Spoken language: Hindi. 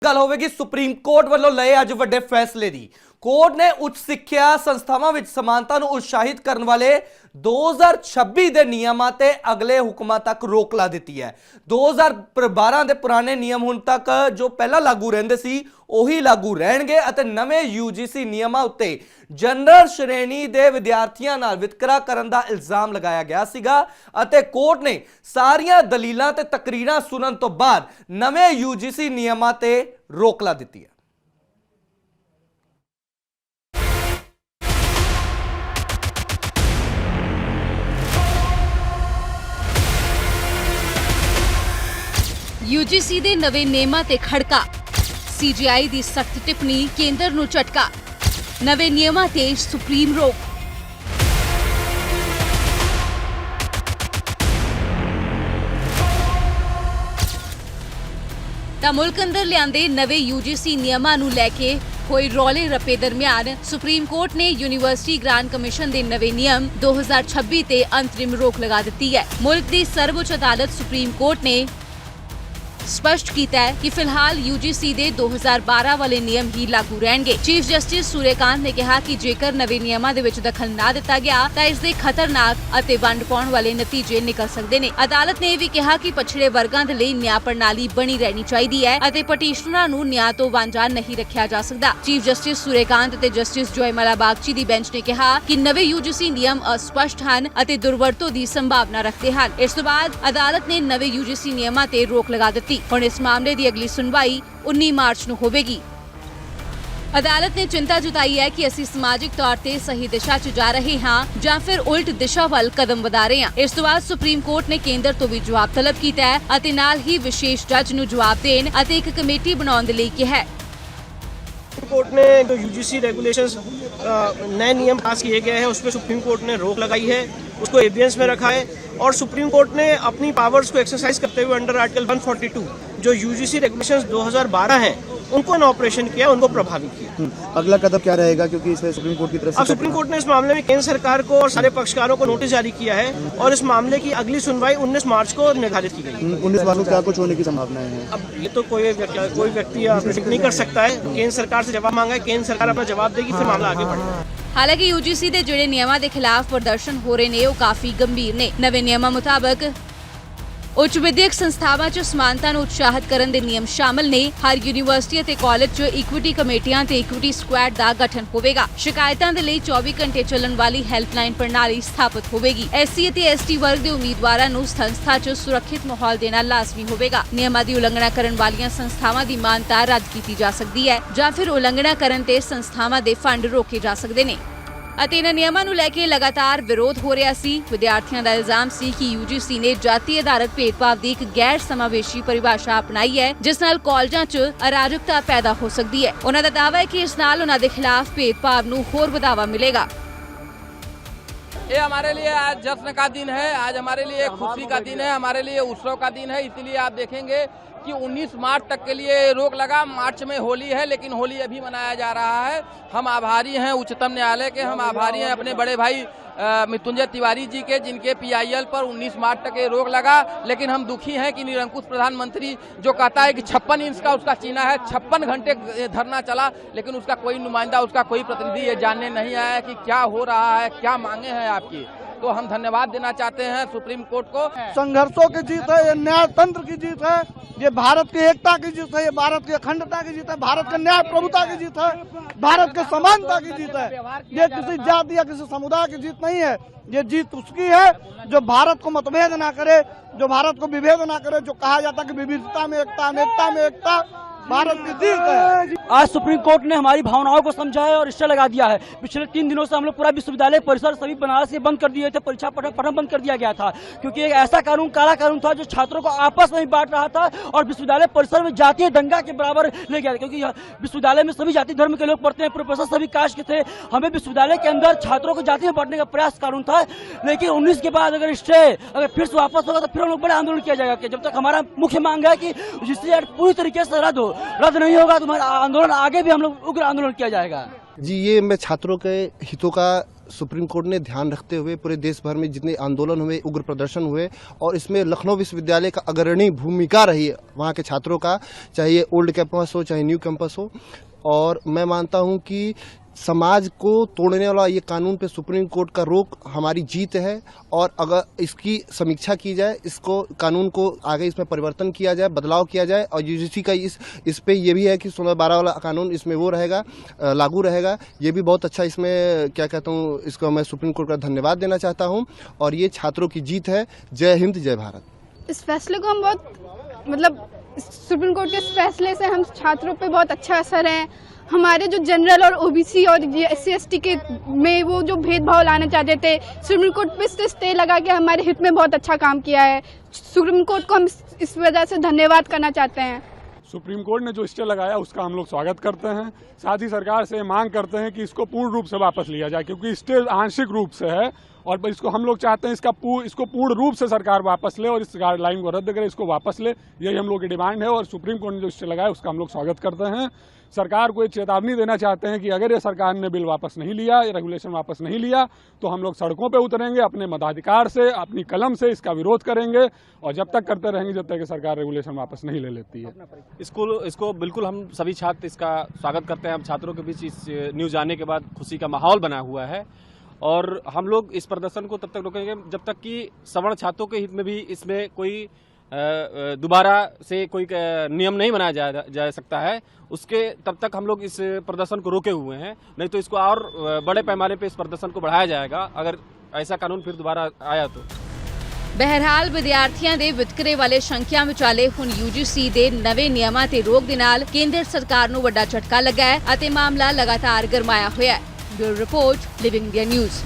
ਗੱਲ ਹੋਵੇਗੀ ਸੁਪਰੀਮ ਕੋਰਟ ਵੱਲੋਂ ਲਏ ਅੱਜ ਵੱਡੇ ਫੈਸਲੇ ਦੀ। ਕੋਰਟ ਨੇ ਉੱਚ ਸਿੱਖਿਆ ਸੰਸਥਾਵਾਂ ਵਿੱਚ ਸਮਾਨਤਾ ਨੂੰ ਉਤਸ਼ਾਹਿਤ ਕਰਨ ਵਾਲੇ 2026 ਦੇ ਨਿਯਮਾਂ ਤੇ ਅਗਲੇ ਹੁਕਮਾਂ ਤੱਕ ਰੋਕ ਲਾ ਦਿੱਤੀ ਹੈ। 2012 ਦੇ ਪੁਰਾਣੇ ਨਿਯਮ ਹੁਣ ਤੱਕ ਜੋ ਪਹਿਲਾਂ ਲਾਗੂ ਰਹਿੰਦੇ ਸੀ ਉਹੀ ਲਾਗੂ ਰਹਿਣਗੇ ਅਤੇ ਨਵੇਂ UGC ਨਿਯਮਾਂ ਉੱਤੇ ਜਨਰਲ ਸ਼੍ਰੇਣੀ ਦੇ ਵਿਦਿਆਰਥੀਆਂ ਨਾਲ ਵਿਤਕਰਾ ਕਰਨ ਦਾ ਇਲਜ਼ਾਮ ਲਗਾਇਆ ਗਿਆ ਸੀਗਾ ਅਤੇ ਕੋਰਟ ਨੇ ਸਾਰੀਆਂ ਦਲੀਲਾਂ ਤੇ ਤਕਰੀਰਾਂ ਸੁਣਨ ਤੋਂ ਬਾਅਦ ਨਵੇਂ UGC ਨਿਯਮਾਂ ਤੇ ਰੋਕ ਲਾ ਦਿੱਤੀ ਹੈ। UGC ਦੇ ਨਵੇਂ ਨਿਯਮਾਂ ਤੇ ਖੜਕਾ, CGI ਦੀ ਸਖਤ ਟਿੱਪਣੀ ਕੇਂਦਰ ਨੂੰ ਝਟਕਾ, ਨਵੇਂ ਨਿਯਮਾਂ ਤੇ ਸੁਪਰੀਮ ਰੋਕ। ਤਾਂ ਮੁਲਕ ਅੰਦਰ ਲਿਆਂਦੇ ਨਵੇਂ UGC ਨਿਯਮਾਂ ਨੂੰ ਲੈ ਕੇ ਹੋਏ ਰੌਲੇ ਰੱਪੇ ਦਰਮਿਆਨ ਸੁਪਰੀਮ ਕੋਰਟ ਨੇ ਯੂਨੀਵਰਸਿਟੀ ਗ੍ਰਾਂਟ ਕਮਿਸ਼ਨ ਦੇ ਨਵੇਂ ਨਿਯਮ 2026 ਤੇ ਅੰਤਰਿਮ ਰੋਕ ਲਗਾ ਦਿੱਤੀ ਹੈ। ਮੁਲਕ ਦੀ ਸਰਵਉੱਚ ਅਦਾਲਤ ਸੁਪਰੀਮ ਕੋਰਟ ਨੇ स्पष्ट किया है कि फिलहाल UGC ਦੇ 2012 ਵਾਲੇ ਨਿਯਮ ਹੀ ਲਾਗੂ ਰਹਿਣਗੇ। ਚੀਫ ਜਸਟਿਸ ਸੂਰਯਕਾਂਤ ਨੇ ਕਿਹਾ ਕਿ ਜੇਕਰ ਨਵੇਂ ਨਿਯਮਾਂ ਦੇ ਵਿੱਚ ਦਖਲ ਨਾ ਦਿੱਤਾ ਗਿਆ ਤਾਂ ਇਸ ਦੇ ਖਤਰਨਾਕ ਅਤੇ ਵੰਡ ਪਾਉਣ ਵਾਲੇ ਨਤੀਜੇ ਨਿਕਲ ਸਕਦੇ ਨੇ। ਅਦਾਲਤ ਨੇ ਇਹ ਵੀ ਕਿਹਾ ਕਿ ਪਛੜੇ ਵਰਗਾਂ ਦੇ ਲਈ ਨਿਆਂ ਪ੍ਰਣਾਲੀ ਬਣੀ ਰਹਿਣੀ ਚਾਹੀਦੀ ਹੈ ਅਤੇ ਪਟੀਸ਼ਨਰਾਂ ਨੂੰ ਨਿਆਂ ਤੋਂ ਵਾਂਝਾ ਨਹੀਂ ਰੱਖਿਆ ਜਾ ਸਕਦਾ। ਚੀਫ ਜਸਟਿਸ ਸੂਰਯਕਾਂਤ ਅਤੇ ਜਸਟਿਸ ਜੋਇਮਾਲਾ ਬਾਗਚੀ ਦੀ ਬੈਂਚ ਨੇ ਕਿਹਾ ਕਿ ਨਵੇਂ UGC ਨਿਯਮ ਅਸਪਸ਼ਟ ਹਨ ਅਤੇ ਦੁਰਵਰਤੋਂ ਦੀ ਸੰਭਾਵਨਾ ਰੱਖਦੇ ਹਨ। ਇਸ ਤੋਂ ਬਾਅਦ ਅਦਾਲਤ ਨੇ ਨਵੇਂ UGC ਨਿਯਮਾਂ ਤੇ ਰੋਕ ਲਗਾ ਦਿੱਤੀ। ਹੁਣ ਇਸ ਮਾਮਲੇ ਦੀ ਅਗਲੀ ਸੁਣਵਾਈ 19 ਮਾਰਚ ਨੂੰ ਹੋਵੇਗੀ। ਅਦਾਲਤ ਨੇ ਚਿੰਤਾ ਜਤਾਈ ਹੈ ਕਿ ਅਸੀਂ ਸਮਾਜਿਕ ਤੌਰ ਤੇ ਸਹੀ ਦਿਸ਼ਾ 'ਚ ਜਾ ਰਹੇ ਹਾਂ ਜਾਂ ਫਿਰ ਉਲਟ ਦਿਸ਼ਾ ਵੱਲ ਕਦਮ ਵਧਾ ਰਹੇ ਹਾਂ। ਇਸ ਤੋਂ ਬਾਅਦ ਸੁਪਰੀਮ ਕੋਰਟ ਨੇ ਕੇਂਦਰ ਤੋਂ ਵੀ ਜਵਾਬ ਤਲਬ ਕੀਤਾ ਹੈ ਅਤੇ ਨਾਲ ਹੀ ਵਿਸ਼ੇਸ਼ ਜੱਜ ਨੂੰ ਜਵਾਬ ਦੇਣ ਅਤੇ ਇੱਕ ਕਮੇਟੀ ਬਣਾਉਣ ਦੇ ਲਈ ਕਿਹਾ ਹੈ। कोर्ट ने जो UGC रेगुलेशंस नए नियम पास किए गए हैं उस पर सुप्रीम कोर्ट ने रोक लगाई है, उसको एविडेंस में रखा है और सुप्रीम कोर्ट ने अपनी पावर्स को एक्सरसाइज करते हुए अंडर आर्टिकल 142 जो UGC रेगुलेशंस 2012 हैं उनको इन ऑपरेशन किया, उनको प्रभावित किया। अगला कदम क्या रहेगा, क्योंकि इसे सुप्रीम कोर्ट की तरफ से अब सुप्रीम कोर्ट ने इस मामले में केंद्र सरकार को और सारे पक्षकारों को नोटिस जारी किया है और इस मामले की अगली सुनवाई 19 मार्च को निर्धारित की गई। 19 मार्च को क्या कुछ होने की संभावनाएं हैं? अब ये तो कोई व्यक्ति प्रेडिक्ट नहीं कर सकता है। केंद्र सरकार से जवाब मांगा है, केंद्र सरकार अपना जवाब देगी, फिर मामला आगे बढ़ेगा। ਹਾਲਾਂਕਿ UGC ਦੇ ਜਿਹੜੇ ਨਿਯਮਾਂ ਦੇ ਖਿਲਾਫ ਪ੍ਰਦਰਸ਼ਨ ਹੋ ਰਹੇ ਨੇ ਉਹ ਕਾਫੀ ਗੰਭੀਰ ਨੇ। ਨਵੇਂ ਨਿਯਮਾਂ ਮੁਤਾਬਕ ਉੱਚ ਵਿਦਿਅਕ ਸੰਸਥਾਵਾਂ 'ਚ ਸਮਾਨਤਾ ਨੂੰ ਉਤਸ਼ਾਹਿਤ ਕਰਨ ਦੇ ਨਿਯਮ ਸ਼ਾਮਲ ਨੇ। ਹਰ ਯੂਨੀਵਰਸਿਟੀ ਅਤੇ ਕਾਲਜ 'ਚ ਇਕੁਇਟੀ ਕਮੇਟੀਆਂ ਤੇ ਇਕੁਇਟੀ ਸਕੁਐਡ ਦਾ ਗਠਨ ਹੋਵੇਗਾ। ਸ਼ਿਕਾਇਤਾਂ ਦੇ ਲਈ 24 ਘੰਟੇ ਚੱਲਣ ਵਾਲੀ ਹੈਲਪਲਾਈਨ ਪ੍ਰਣਾਲੀ ਸਥਾਪਿਤ ਹੋਵੇਗੀ। SC ਅਤੇ ST ਵਰਗ ਦੇ ਉਮੀਦਵਾਰਾਂ ਨੂੰ ਸੰਸਥਾ 'ਚ ਸੁਰੱਖਿਅਤ ਮਾਹੌਲ ਦੇਣਾ ਲਾਜ਼ਮੀ ਹੋਵੇਗਾ। ਨਿਯਮਾਂ ਦੀ ਉਲੰਘਣਾ ਕਰਨ ਵਾਲੀਆਂ ਸੰਸਥਾਵਾਂ ਦੀ ਮਾਨਤਾ ਰੱਦ ਕੀਤੀ ਜਾ ਸਕਦੀ ਹੈ ਜਾਂ ਫਿਰ ਉਲੰਘਣਾ ਕਰਨ ਤੇ ਸੰਸਥਾਵਾਂ ਦੇ ਫੰਡ ਰੋਕੇ ਜਾ ਸਕਦੇ ਨੇ। ਅਤੇ ਇਹਨਾਂ ਨਿਯਮਾਂ ਨੂੰ ਲੈ ਕੇ ਲਗਾਤਾਰ ਵਿਰੋਧ ਹੋ ਰਿਹਾ ਸੀ। ਵਿਦਿਆਰਥੀਆਂ ਦਾ ਇਲਜ਼ਾਮ ਸੀ ਕਿ UGC ਨੇ ਜਾਤੀ ਆਧਾਰਿਤ ਭੇਦਭਾਵ ਦੀ ਇੱਕ ਗੈਰ ਸਮਾਵੇਸ਼ੀ ਪਰਿਭਾਸ਼ਾ ਅਪਣਾਈ ਹੈ ਜਿਸ ਨਾਲ ਕਾਲਜਾਂ 'ਚ ਅਰਾਜਕਤਾ ਪੈਦਾ ਹੋ ਸਕਦੀ ਹੈ। ਉਹਨਾਂ ਦਾ ਦਾਅਵਾ ਹੈ ਕਿ ਇਸ ਨਾਲ ਉਹਨਾਂ ਦੇ ਖਿਲਾਫ ਭੇਦਭਾਵ ਨੂੰ ਹੋਰ ਵਧਾਵਾ ਮਿਲੇਗਾ। ये हमारे लिए आज जश्न का दिन है, आज हमारे लिए खुशी का दिन है, हमारे लिए उत्सव का दिन है। इसलिए आप देखेंगे कि 19 मार्च तक के लिए रोक लगा। मार्च में होली है लेकिन होली अभी मनाया जा रहा है। हम आभारी हैं उच्चतम न्यायालय के, हम आभारी हैं अपने बड़े भाई मृत्युंजय तिवारी जी के जिनके PIL पर 19 मार्च तक ये रोक लगा। लेकिन हम दुखी हैं कि निरंकुश प्रधानमंत्री जो कहता है कि 56 इंच का उसका चीना है, 56 घंटे धरना चला लेकिन उसका कोई नुमाइंदा, उसका कोई प्रतिनिधि ये जानने नहीं आया कि क्या हो रहा है, क्या मांगे हैं आपकी। तो हम धन्यवाद देना चाहते हैं सुप्रीम कोर्ट को। संघर्षों की जीत है, ये न्यायतंत्र की जीत है, ये भारत की एकता की जीत है, ये भारत की अखंडता की जीत है, भारत के न्याय प्रभुता की जीत है, भारत के समानता की जीत है। ये किसी जाति या किसी समुदाय की जीत नहीं है। ये जीत उसकी है जो भारत को मतभेद ना करे, जो भारत को विभेद ना करे, जो कहा जाता है कि विविधता में एकता, अनेकता में एकता भारत की जीत है। आज सुप्रीम कोर्ट ने हमारी भावनाओं को समझा है और स्टे लगा दिया है। पिछले 3 दिनों से हम लोग पूरा विश्वविद्यालय परिसर सभी बनारस से बंद कर दिए थे, परीक्षा पठन बंद कर दिया गया था क्योंकि एक ऐसा कानून, काला कानून था जो छात्रों को आपस में बांट रहा था और विश्वविद्यालय परिसर में जातीय दंगा के बराबर ले गया था। क्योंकि विश्वविद्यालय में सभी जाति धर्म के लोग पढ़ते हैं, प्रोफेसर सभी कास्ट के थे। हमें विश्वविद्यालय के अंदर छात्रों को जाति में बांटने का प्रयास कानून था। लेकिन 19 के बाद अगर स्टे अगर फिर से वापस होगा तो फिर हम लोग बड़ा आंदोलन किया जाएगा। जब तक हमारा मुख्य मांग है कि जिससे पूरी तरीके से रद्द नहीं होगा तो हमारा आंदोलन आगे भी हम लोग उग्र आंदोलन किया जाएगा। जी, ये मैं छात्रों के हितों का सुप्रीम कोर्ट ने ध्यान रखते हुए पूरे देश भर में जितने आंदोलन हुए, उग्र प्रदर्शन हुए और इसमें लखनऊ विश्वविद्यालय का अग्रणी भूमिका रही है वहाँ के छात्रों का, चाहे ये ओल्ड कैंपस हो चाहे न्यू कैंपस हो। और मैं मानता हूँ कि समाज को तोड़ने वाला ये कानून पे सुप्रीम कोर्ट का रोक हमारी जीत है और अगर इसकी समीक्षा की जाए, इसको कानून को आगे इसमें परिवर्तन किया जाए, बदलाव किया जाए और यूजीसी का इस पे ये भी है कि 16-12 वाला कानून इसमें वो रहेगा, लागू रहेगा। ये भी बहुत अच्छा, इसमें क्या कहता हूँ, इसको मैं सुप्रीम कोर्ट का धन्यवाद देना चाहता हूँ और ये छात्रों की जीत है। जय हिंद, जय भारत। इस फैसले को हम बहुत सुप्रीम कोर्ट के इस फैसले से हम छात्रों पे बहुत अच्छा असर है। हमारे जो जनरल और ओबीसी और SC/ST के में वो जो भेदभाव लाना चाहते थे, सुप्रीम कोर्ट पे स्टे लगा के हमारे हित में बहुत अच्छा काम किया है। सुप्रीम कोर्ट को हम इस वजह से धन्यवाद करना चाहते हैं। सुप्रीम कोर्ट ने जो स्टे लगाया उसका हम लोग स्वागत करते हैं। साथ ही सरकार से मांग करते हैं कि इसको पूर्ण रूप से वापस लिया जाए, क्योंकि स्टे आंशिक रूप से है और इसको हम लोग चाहते हैं इसको पूर्ण रूप से सरकार वापस ले और इस गाइडलाइन को रद्द करे, इसको वापस ले। यही हम लोग की डिमांड है और सुप्रीम कोर्ट ने जो स्टे लगाया उसका हम लोग स्वागत करते हैं। सरकार को एक चेतावनी देना चाहते हैं कि अगर ये सरकार ने बिल वापस नहीं लिया, ये रेगुलेशन वापस नहीं लिया, तो हम लोग सड़कों पे उतरेंगे, अपने मताधिकार से, अपनी कलम से इसका विरोध करेंगे और जब तक करते रहेंगे जब तक कि सरकार रेगुलेशन वापस नहीं ले लेती है। इसको बिल्कुल हम सभी छात्र इसका स्वागत करते हैं। हम छात्रों के बीच इस न्यूज़ आने के बाद खुशी का माहौल बना हुआ है और हम लोग इस प्रदर्शन को तब तक रोकेंगे जब तक कि सवर्ण छात्रों के हित में भी इसमें कोई दोबारा से कोई नियम नहीं बनाया जा सकता है, उसके तब तक हम लोग इस प्रदर्शन को रोके हुए हैं। नहीं तो इसको और बड़े पैमाने पे इस प्रदर्शन को बढ़ाया जाएगा अगर ऐसा कानून फिर दोबारा आया तो। ਬਹਰਹਾਲ ਵਿਦਿਆਰਥੀਆਂ ਦੇ ਵਿਤਕਰੇ ਵਾਲੇ ਸ਼ੰਕਿਆਂ ਵਿਚਾਲੇ ਹੁਣ UGC ਦੇ ਨਵੇਂ ਨਿਯਮਾਂ ਤੇ ਰੋਕ ਦੇ ਨਾਲ ਕੇਂਦਰ ਸਰਕਾਰ ਨੂੰ ਵੱਡਾ ਝਟਕਾ ਲੱਗਾ ਹੈ ਅਤੇ ਮਾਮਲਾ ਲਗਾਤਾਰ ਗਰਮਾਇਆ ਹੋਇਆ ਹੈ। Bureau report, living India news.